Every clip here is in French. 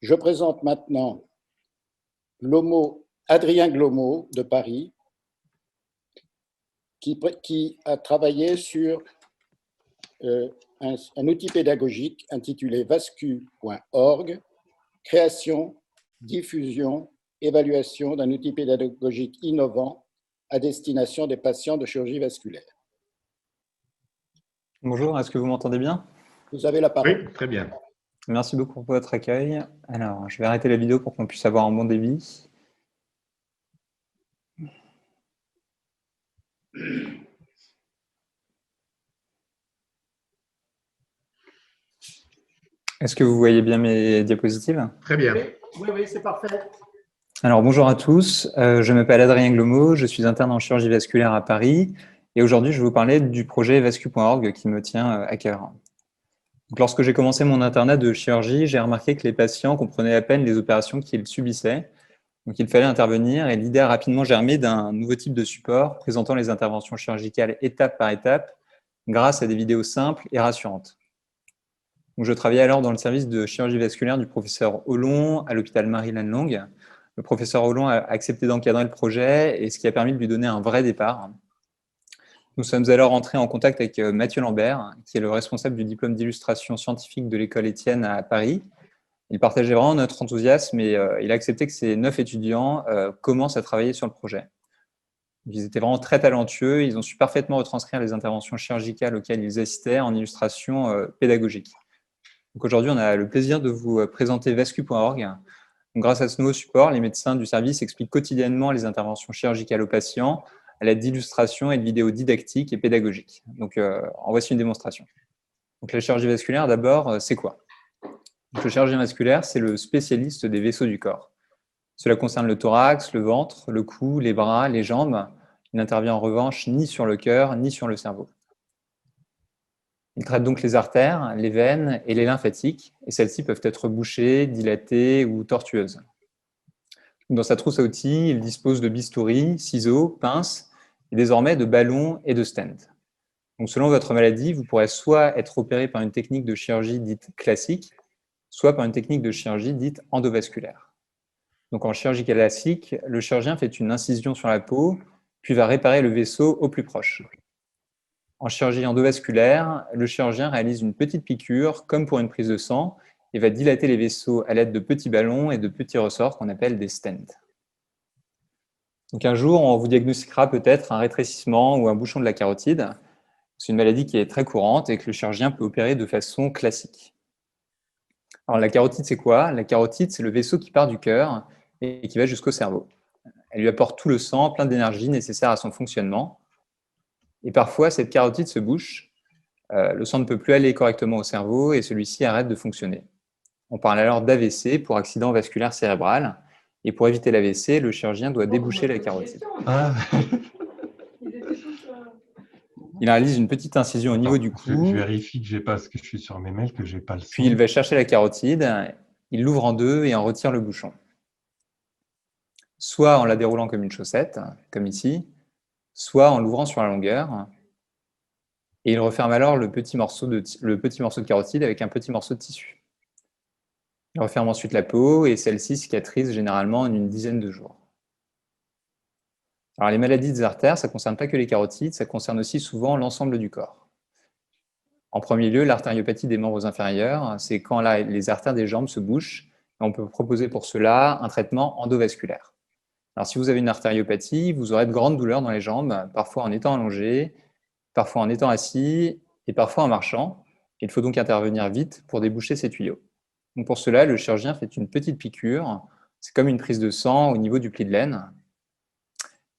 Je présente maintenant Adrien Glomo de Paris, qui a travaillé sur un outil pédagogique intitulé vascu.org, création, diffusion, évaluation d'un outil pédagogique innovant à destination des patients de chirurgie vasculaire. Bonjour, est-ce que vous m'entendez bien? Vous avez la parole. Oui, très bien. Merci beaucoup pour votre accueil. Alors, je vais arrêter la vidéo pour qu'on puisse avoir un bon débit. Est-ce que vous voyez bien mes diapositives? Très bien. Oui, c'est parfait. Alors, bonjour à tous. Je m'appelle Adrien Glomo, je suis interne en chirurgie vasculaire à Paris. Et aujourd'hui, je vais vous parler du projet vascu.org qui me tient à cœur. Donc, lorsque j'ai commencé mon internat de chirurgie, j'ai remarqué que les patients comprenaient à peine les opérations qu'ils subissaient. Donc, il fallait intervenir et l'idée a rapidement germé d'un nouveau type de support présentant les interventions chirurgicales étape par étape grâce à des vidéos simples et rassurantes. Donc, je travaillais alors dans le service de chirurgie vasculaire du professeur Hollon à l'hôpital Marie-Lannelongue. Le professeur Hollon a accepté d'encadrer le projet et ce qui a permis de lui donner un vrai départ. Nous sommes alors entrés en contact avec Mathieu Lambert, qui est le responsable du diplôme d'illustration scientifique de l'école Étienne à Paris. Il partageait vraiment notre enthousiasme et il a accepté que ces 9 étudiants commencent à travailler sur le projet. Ils étaient vraiment très talentueux, ils ont su parfaitement retranscrire les interventions chirurgicales auxquelles ils assistaient en illustration pédagogique. Donc aujourd'hui, on a le plaisir de vous présenter vascu.org. Grâce à ce nouveau support, les médecins du service expliquent quotidiennement les interventions chirurgicales aux patients à l'aide d'illustrations et de vidéos didactiques et pédagogiques. Donc en voici une démonstration. Donc la chirurgie vasculaire, d'abord, c'est quoi? Le chirurgien vasculaire, c'est le spécialiste des vaisseaux du corps. Cela concerne le thorax, le ventre, le cou, les bras, les jambes. Il n'intervient en revanche ni sur le cœur, ni sur le cerveau. Il traite donc les artères, les veines et les lymphatiques, et celles-ci peuvent être bouchées, dilatées ou tortueuses. Dans sa trousse à outils, il dispose de bistouri, ciseaux, pinces, et désormais de ballons et de stents. Donc selon votre maladie, vous pourrez soit être opéré par une technique de chirurgie dite classique, soit par une technique de chirurgie dite endovasculaire. Donc en chirurgie classique, le chirurgien fait une incision sur la peau, puis va réparer le vaisseau au plus proche. En chirurgie endovasculaire, le chirurgien réalise une petite piqûre, comme pour une prise de sang, et va dilater les vaisseaux à l'aide de petits ballons et de petits ressorts qu'on appelle des stents. Donc un jour, on vous diagnostiquera peut-être un rétrécissement ou un bouchon de la carotide. C'est une maladie qui est très courante et que le chirurgien peut opérer de façon classique. Alors la carotide, c'est quoi? La carotide, c'est le vaisseau qui part du cœur et qui va jusqu'au cerveau. Elle lui apporte tout le sang, plein d'énergie nécessaire à son fonctionnement. Et parfois, cette carotide se bouche, le sang ne peut plus aller correctement au cerveau et celui-ci arrête de fonctionner. On parle alors d'AVC pour accident vasculaire cérébral. Et pour éviter l'AVC, le chirurgien doit déboucher la carotide. Ah. Il réalise une petite incision au niveau du cou. Je vérifie que j'ai pas, parce que je suis sur mes mails, que j'ai pas le son. Puis il va chercher la carotide, il l'ouvre en deux et en retire le bouchon. Soit en la déroulant comme une chaussette, comme ici, soit en l'ouvrant sur la longueur. Et il referme alors le petit morceau de carotide avec un petit morceau de tissu. Il referme ensuite la peau et celle-ci cicatrise généralement en une dizaine de jours. Alors les maladies des artères, ça ne concerne pas que les carotides, ça concerne aussi souvent l'ensemble du corps. En premier lieu, l'artériopathie des membres inférieurs, c'est quand les artères des jambes se bouchent. Et on peut proposer pour cela un traitement endovasculaire. Alors si vous avez une artériopathie, vous aurez de grandes douleurs dans les jambes, parfois en étant allongé, parfois en étant assis et parfois en marchant. Il faut donc intervenir vite pour déboucher ces tuyaux. Donc pour cela, le chirurgien fait une petite piqûre, c'est comme une prise de sang au niveau du pli de laine.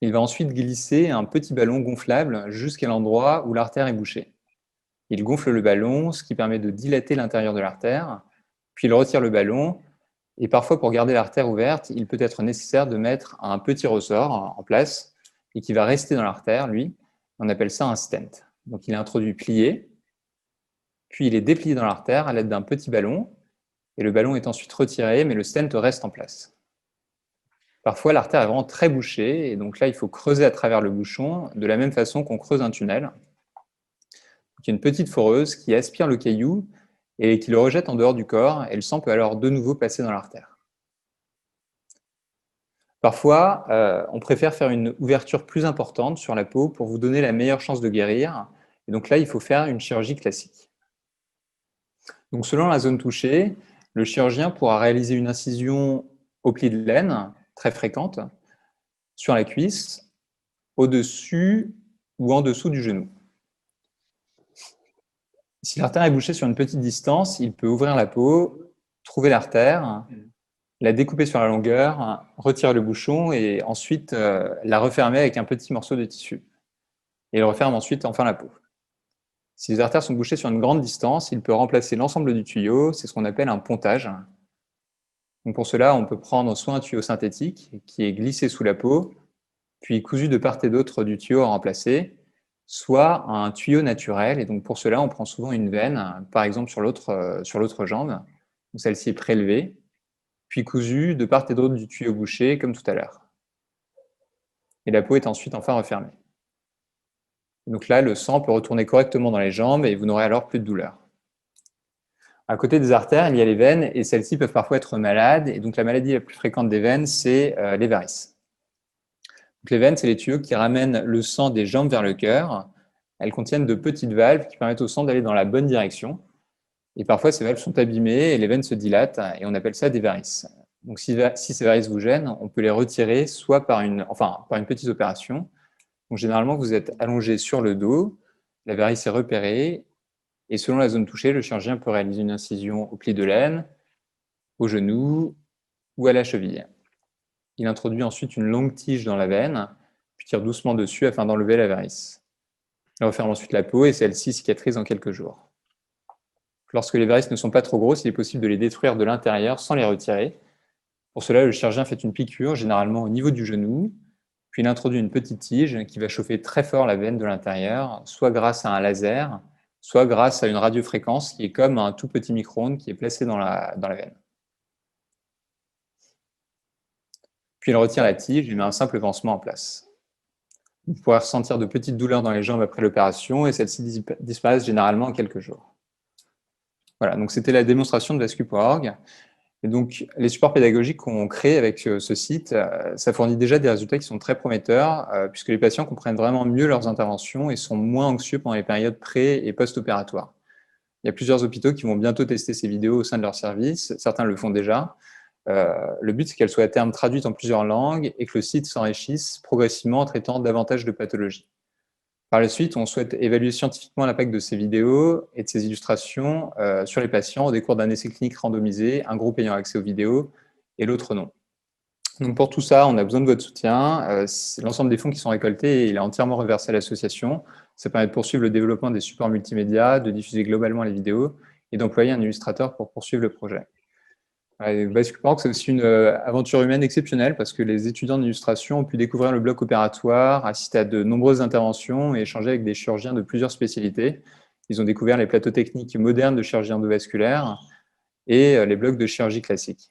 Il va ensuite glisser un petit ballon gonflable jusqu'à l'endroit où l'artère est bouchée. Il gonfle le ballon, ce qui permet de dilater l'intérieur de l'artère, puis il retire le ballon, et parfois pour garder l'artère ouverte, il peut être nécessaire de mettre un petit ressort en place, et qui va rester dans l'artère, lui. On appelle ça un stent. Donc il est introduit plié, puis il est déplié dans l'artère à l'aide d'un petit ballon, et le ballon est ensuite retiré, mais le stent reste en place. Parfois, l'artère est vraiment très bouchée, et donc là, il faut creuser à travers le bouchon, de la même façon qu'on creuse un tunnel. Donc, il y a une petite foreuse qui aspire le caillou et qui le rejette en dehors du corps, et le sang peut alors de nouveau passer dans l'artère. Parfois, on préfère faire une ouverture plus importante sur la peau pour vous donner la meilleure chance de guérir, et donc là, il faut faire une chirurgie classique. Donc selon la zone touchée, le chirurgien pourra réaliser une incision au pli de laine, très fréquente, sur la cuisse, au-dessus ou en dessous du genou. Si l'artère est bouchée sur une petite distance, il peut ouvrir la peau, trouver l'artère, la découper sur la longueur, retirer le bouchon et ensuite la refermer avec un petit morceau de tissu. Et il referme ensuite enfin la peau. Si les artères sont bouchées sur une grande distance, il peut remplacer l'ensemble du tuyau, c'est ce qu'on appelle un pontage. Donc pour cela, on peut prendre soit un tuyau synthétique qui est glissé sous la peau, puis cousu de part et d'autre du tuyau à remplacer, soit un tuyau naturel. Et donc pour cela, on prend souvent une veine, par exemple sur l'autre jambe. Celle-ci est prélevée, puis cousue de part et d'autre du tuyau bouché, comme tout à l'heure. Et la peau est ensuite enfin refermée. Donc là, le sang peut retourner correctement dans les jambes et vous n'aurez alors plus de douleur. À côté des artères, il y a les veines et celles-ci peuvent parfois être malades. Et donc la maladie la plus fréquente des veines, c'est les varices. Donc, les veines, c'est les tuyaux qui ramènent le sang des jambes vers le cœur. Elles contiennent de petites valves qui permettent au sang d'aller dans la bonne direction. Et parfois, ces valves sont abîmées et les veines se dilatent et on appelle ça des varices. Donc si ces varices vous gênent, on peut les retirer soit par une petite opération. Donc généralement, vous êtes allongé sur le dos, la varice est repérée, et selon la zone touchée, le chirurgien peut réaliser une incision au pli de laine, au genou ou à la cheville. Il introduit ensuite une longue tige dans la veine, puis tire doucement dessus afin d'enlever la varice. Il referme ensuite la peau et celle-ci cicatrise en quelques jours. Lorsque les varices ne sont pas trop grosses, il est possible de les détruire de l'intérieur sans les retirer. Pour cela, le chirurgien fait une piqûre, généralement au niveau du genou, puis il introduit une petite tige qui va chauffer très fort la veine de l'intérieur, soit grâce à un laser, soit grâce à une radiofréquence qui est comme un tout petit micro-ondes qui est placé dans la veine. Puis il retire la tige et met un simple pansement en place. Vous pourrez ressentir de petites douleurs dans les jambes après l'opération et celles-ci disparaissent généralement en quelques jours. Voilà, donc c'était la démonstration de vascu.org. Et donc, les supports pédagogiques qu'on crée avec ce site, ça fournit déjà des résultats qui sont très prometteurs, puisque les patients comprennent vraiment mieux leurs interventions et sont moins anxieux pendant les périodes pré- et post-opératoires. Il y a plusieurs hôpitaux qui vont bientôt tester ces vidéos au sein de leur service, certains le font déjà. Le but, c'est qu'elles soient à terme traduites en plusieurs langues et que le site s'enrichisse progressivement en traitant davantage de pathologies. Par la suite, on souhaite évaluer scientifiquement l'impact de ces vidéos et de ces illustrations sur les patients au décours d'un essai clinique randomisé, un groupe ayant accès aux vidéos et l'autre non. Donc pour tout ça, on a besoin de votre soutien. L'ensemble des fonds qui sont récoltés, il est entièrement reversé à l'association. Ça permet de poursuivre le développement des supports multimédia, de diffuser globalement les vidéos et d'employer un illustrateur pour poursuivre le projet. vascu.org, c'est aussi une aventure humaine exceptionnelle parce que les étudiants d'illustration ont pu découvrir le bloc opératoire, assister à de nombreuses interventions et échanger avec des chirurgiens de plusieurs spécialités. Ils ont découvert les plateaux techniques modernes de chirurgie endovasculaire et les blocs de chirurgie classique.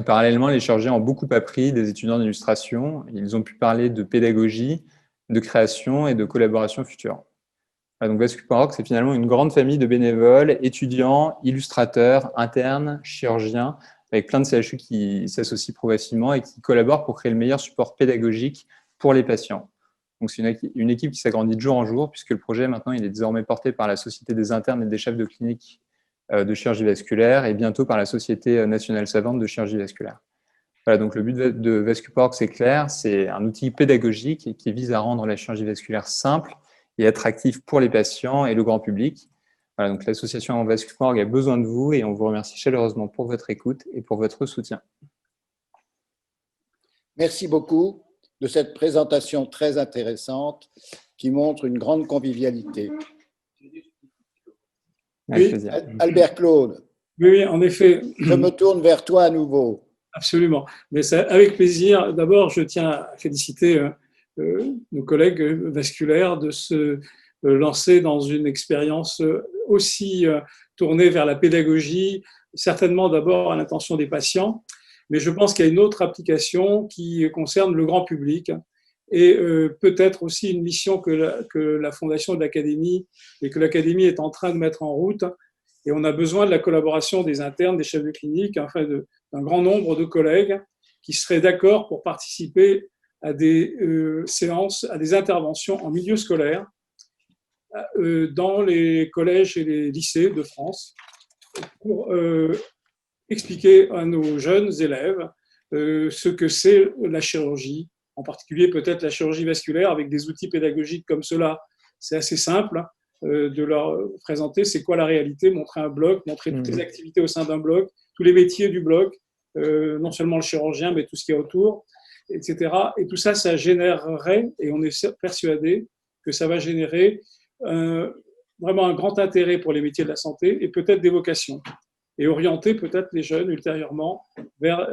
Parallèlement, les chirurgiens ont beaucoup appris des étudiants d'illustration. Ils ont pu parler de pédagogie, de création et de collaboration future. Donc vascu.org, c'est finalement une grande famille de bénévoles, étudiants, illustrateurs, internes, chirurgiens, avec plein de CHU qui s'associent progressivement et qui collaborent pour créer le meilleur support pédagogique pour les patients. Donc c'est une équipe qui s'agrandit de jour en jour, puisque le projet maintenant il est désormais porté par la Société des internes et des chefs de clinique de chirurgie vasculaire et bientôt par la Société nationale savante de chirurgie vasculaire. Voilà, donc le but de vascu.org, c'est clair, c'est un outil pédagogique qui vise à rendre la chirurgie vasculaire simple et attractif pour les patients et le grand public. Voilà, donc l'association vascu.org a besoin de vous et on vous remercie chaleureusement pour votre écoute et pour votre soutien. Merci beaucoup de cette présentation très intéressante qui montre une grande convivialité. Avec plaisir. Albert Claude. Oui, en effet. Je me tourne vers toi à nouveau. Absolument. Mais avec plaisir. D'abord, je tiens à féliciter nos collègues vasculaires de se lancer dans une expérience aussi tournée vers la pédagogie, certainement d'abord à l'intention des patients, mais je pense qu'il y a une autre application qui concerne le grand public et peut-être aussi une mission que la Fondation de l'Académie et que l'Académie est en train de mettre en route Et on a besoin de la collaboration des internes, des chefs de clinique, enfin d'un grand nombre de collègues qui seraient d'accord pour participer à des séances, à des interventions en milieu scolaire dans les collèges et les lycées de France pour expliquer à nos jeunes élèves ce que c'est la chirurgie, en particulier peut-être la chirurgie vasculaire avec des outils pédagogiques comme cela. C'est assez simple de leur présenter c'est quoi la réalité, montrer un bloc, montrer toutes les activités au sein d'un bloc, tous les métiers du bloc, non seulement le chirurgien, mais tout ce qu'il y a autour, etc. Et tout ça, ça générerait, et on est persuadé que ça va générer vraiment un grand intérêt pour les métiers de la santé et peut-être des vocations, et orienter peut-être les jeunes ultérieurement vers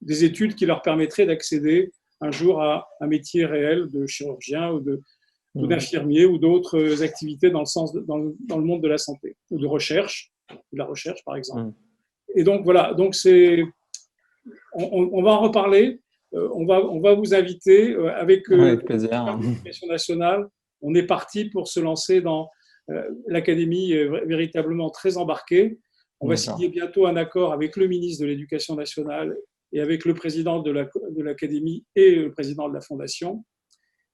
des études qui leur permettraient d'accéder un jour à un métier réel de chirurgien ou d'infirmier ou d'autres activités dans le monde de la santé, ou de recherche, de la recherche par exemple. Et donc voilà, donc on va en reparler, on va vous inviter avec l'Éducation nationale. On est parti pour se lancer dans l'académie véritablement très embarquée. On va signer bientôt un accord avec le ministre de l'Éducation nationale et avec le président de l'académie et le président de la fondation,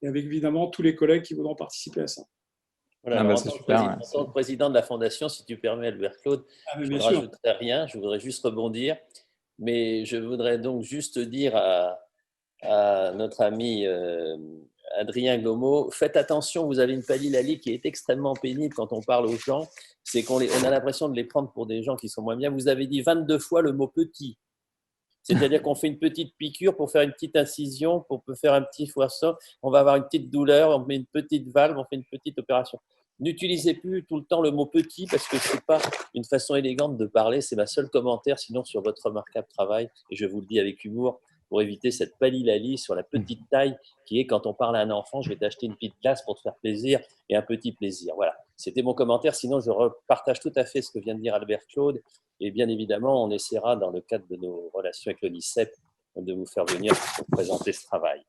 et avec évidemment tous les collègues qui voudront participer à ça. Voilà, en tant que président de la fondation, si tu permets, Albert-Claude, je ne rajouterai rien, je voudrais juste rebondir, mais je voudrais donc juste dire à notre ami Adrien Gomo, faites attention, vous avez une palilalie qui est extrêmement pénible quand on parle aux gens, c'est qu'on a l'impression de les prendre pour des gens qui sont moins bien. Vous avez dit 22 fois le mot petit. C'est-à-dire qu'on fait une petite piqûre pour faire une petite incision, pour faire un petit foisson, on va avoir une petite douleur, on met une petite valve, on fait une petite opération. N'utilisez plus tout le temps le mot petit parce que ce n'est pas une façon élégante de parler, c'est ma seule commentaire sinon sur votre remarquable travail, et je vous le dis avec humour, pour éviter cette palilalie sur la petite taille qui est quand on parle à un enfant, je vais t'acheter une petite glace pour te faire plaisir et un petit plaisir. Voilà, c'était mon commentaire. Sinon, je partage tout à fait ce que vient de dire Albert-Claude. Et bien évidemment, on essaiera, dans le cadre de nos relations avec l'ONICEP, de vous faire venir pour présenter ce travail.